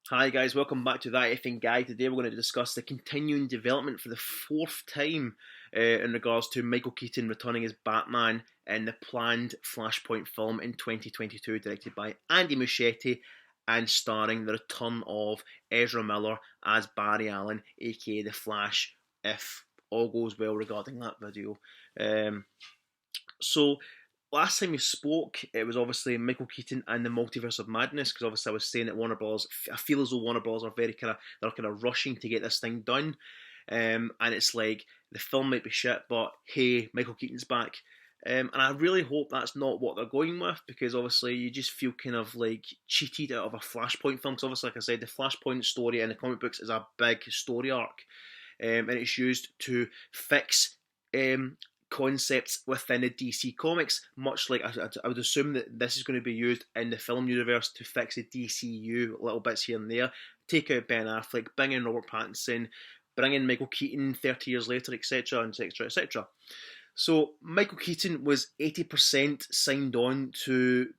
Hi guys, welcome back to That Effing Guy. Today we're going to discuss the continuing development for the fourth time in regards to Michael Keaton returning as Batman in the planned Flashpoint film in 2022, directed by Andy Muschietti and starring the return of Ezra Miller as Barry Allen, aka The Flash, if all goes well regarding that video. Um, so last time we spoke, it was obviously Michael Keaton and the Multiverse of Madness, because obviously I was saying that Warner Bros. I feel as though Warner Bros. Are very they're kind of rushing to get this thing done, and it's like the film might be shit, but hey, Michael Keaton's back. And I really hope that's not what they're going with, because obviously you just feel kind of like cheated out of a Flashpoint film. Because obviously, like I said, the Flashpoint story in the comic books is a big story arc, and it's used to fix concepts within the DC comics, much like I would assume that this is going to be used in the film universe to fix the DCEU little bits here and there. Take out Ben Affleck, bring in Robert Pattinson, bring in Michael Keaton 30 years later, etc., etc., etc. So Michael Keaton was 80% signed on to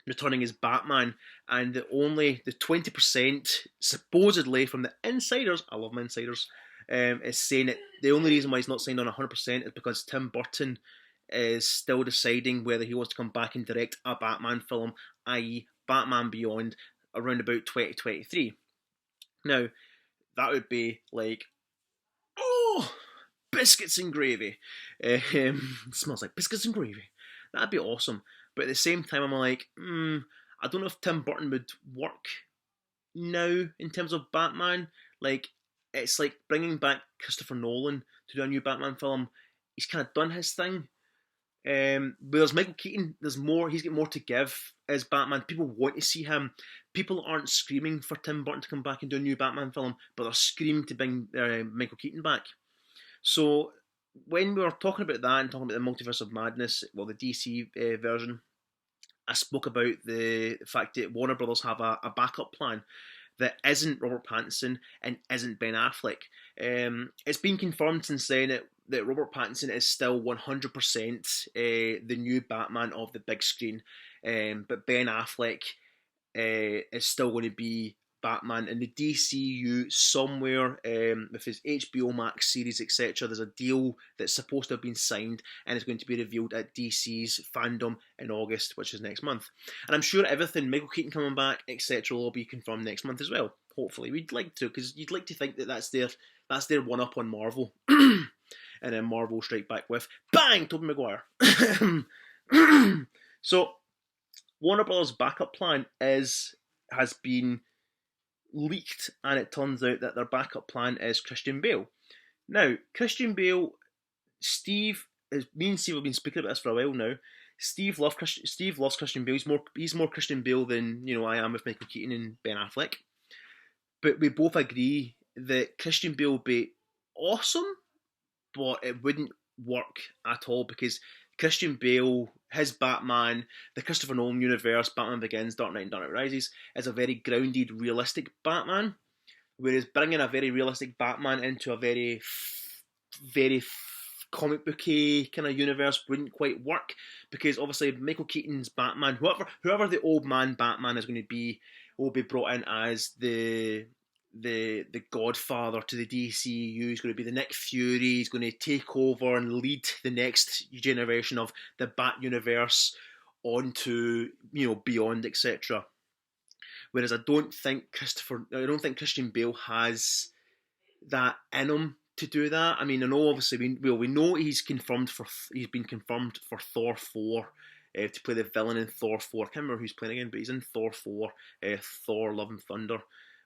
returning as Batman, and the 20% supposedly from the insiders, I love my insiders, is saying that the only reason why he's not signed on 100% is because Tim Burton is still deciding whether he wants to come back and direct a Batman film, i.e. Batman Beyond, around about 2023. Now, that would be like, oh, biscuits and gravy. Smells like biscuits and gravy. That'd be awesome. But at the same time, I'm like, I don't know if Tim Burton would work now in terms of Batman. Like, it's like bringing back Christopher Nolan to do a new Batman film. He's kind of done his thing. Whereas Michael Keaton, there's more. He's got more to give as Batman. People want to see him. People aren't screaming for Tim Burton to come back and do a new Batman film, but they're screaming to bring Michael Keaton back. So when we were talking about that and talking about the Multiverse of Madness, well, the DC version, I spoke about the fact that Warner Brothers have a backup plan that isn't Robert Pattinson and isn't Ben Affleck. It's been confirmed since then that Robert Pattinson is still 100% the new Batman of the big screen, but Ben Affleck is still going to be Batman in the DCU somewhere with his HBO Max series, etc. There's a deal that's supposed to have been signed and is going to be revealed at DC's fandom in August, which is next month. And I'm sure everything, Michael Keaton coming back, etc., will be confirmed next month as well. Hopefully, we'd like to, because you'd like to think that that's their one up on Marvel, and then Marvel strike back with bang, Tobey Maguire. So Warner Bros. Backup plan has been leaked, and it turns out that their backup plan is Christian Bale. Now, Christian Bale, me and Steve have been speaking about this for a while now. Steve loves Christian Bale. He's more Christian Bale than I am with Michael Keaton and Ben Affleck. But we both agree that Christian Bale would be awesome, but it wouldn't work at all because Christian Bale, his Batman, the Christopher Nolan universe, Batman Begins, Dark Knight and Dark Knight Rises, is a very grounded, realistic Batman. Whereas bringing a very realistic Batman into a very comic booky kind of universe wouldn't quite work, because obviously Michael Keaton's Batman, whoever the old man Batman is going to be, will be brought in as the godfather to the DCEU. He's going to be the Nick Fury. He's going to take over and lead the next generation of the Bat universe onto beyond, etc. Whereas I don't think Christian Bale has that in him to do that. I mean, I know obviously we know he's been confirmed for Thor 4. To play the villain in Thor 4. I can't remember who's playing again, but he's in Thor 4, Thor Love and Thunder,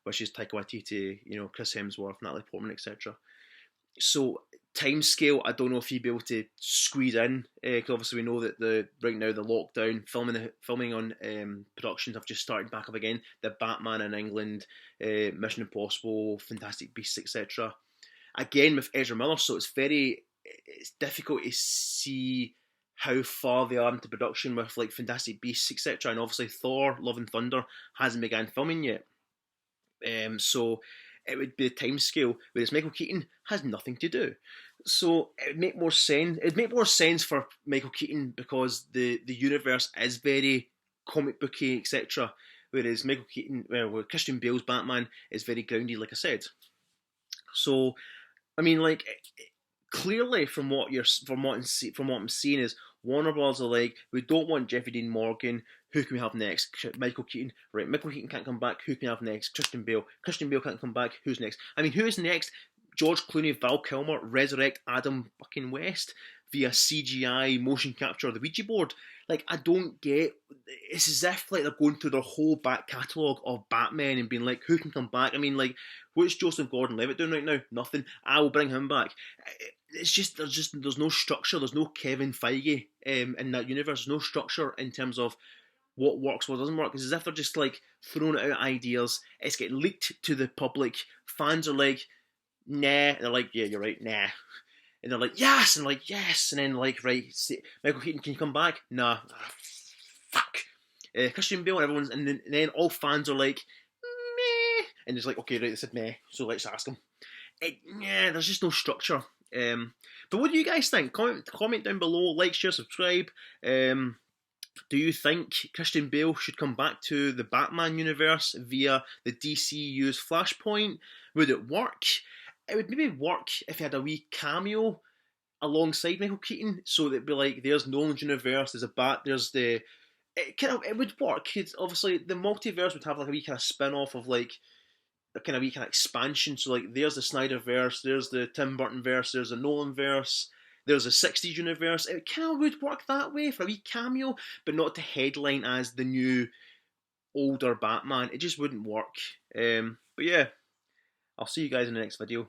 which is Taika Waititi, Chris Hemsworth, Natalie Portman, etc. So timescale, I don't know if he'd be able to squeeze in, because obviously we know that right now the lockdown, filming on productions have just started back up again. The Batman in England, Mission Impossible, Fantastic Beasts, etc. Again with Ezra Miller, so it's difficult to see how far they are into production with like Fantastic Beasts, etc. And obviously Thor Love and Thunder hasn't begun filming yet. So it would be a time scale, whereas Michael Keaton has nothing to do. So it would make more sense. It'd make more sense for Michael Keaton because the universe is very comic booky, etc. whereas Michael Keaton, well, Christian Bale's Batman is very grounded, like I said. So, I mean, like, clearly from what I'm seeing is Warner Bros. Are like, we don't want Jeffrey Dean Morgan. Who can we have next? Michael Keaton. Right, Michael Keaton can't come back. Who can we have next? Christian Bale. Christian Bale can't come back. Who's next? I mean, who is next? George Clooney, Val Kilmer resurrect Adam fucking West via CGI motion capture of the Ouija board. Like, I don't get. It's as if like they're going through their whole back catalogue of Batman and being like, who can come back? I mean, like, what's Joseph Gordon-Levitt doing right now? Nothing. I will bring him back. It's just there's no structure. There's no Kevin Feige in that universe. There's no structure in terms of what works, what doesn't work. It's as if they're just like throwing out ideas. It's getting leaked to the public. Fans are like, nah. They're like, yeah, you're right, nah. And they're like, yes, and like, yes, and then like, right, Michael Keaton, can you come back? Nah, fuck. Christian Bale and everyone's, and then all fans are like, meh, and it's like, okay, right, they said meh, so let's ask them. Yeah, there's just no structure. But what do you guys think? Comment down below, like, share, subscribe. Do you think Christian Bale should come back to the Batman universe via the DCEU's Flashpoint? Would it work? It would maybe work if he had a wee cameo alongside Michael Keaton, so that it'd be like, there's Nolan's universe, there's a there's the. It would work. Obviously, the multiverse would have like a wee kind of spin-off of like a kind of wee kind of expansion. So like, there's the Snyderverse, there's the Tim Burton verse, there's the Nolan verse, there's a 60s universe. It kind of would work that way for a wee cameo, but not to headline as the new older Batman. It just wouldn't work. But yeah, I'll see you guys in the next video.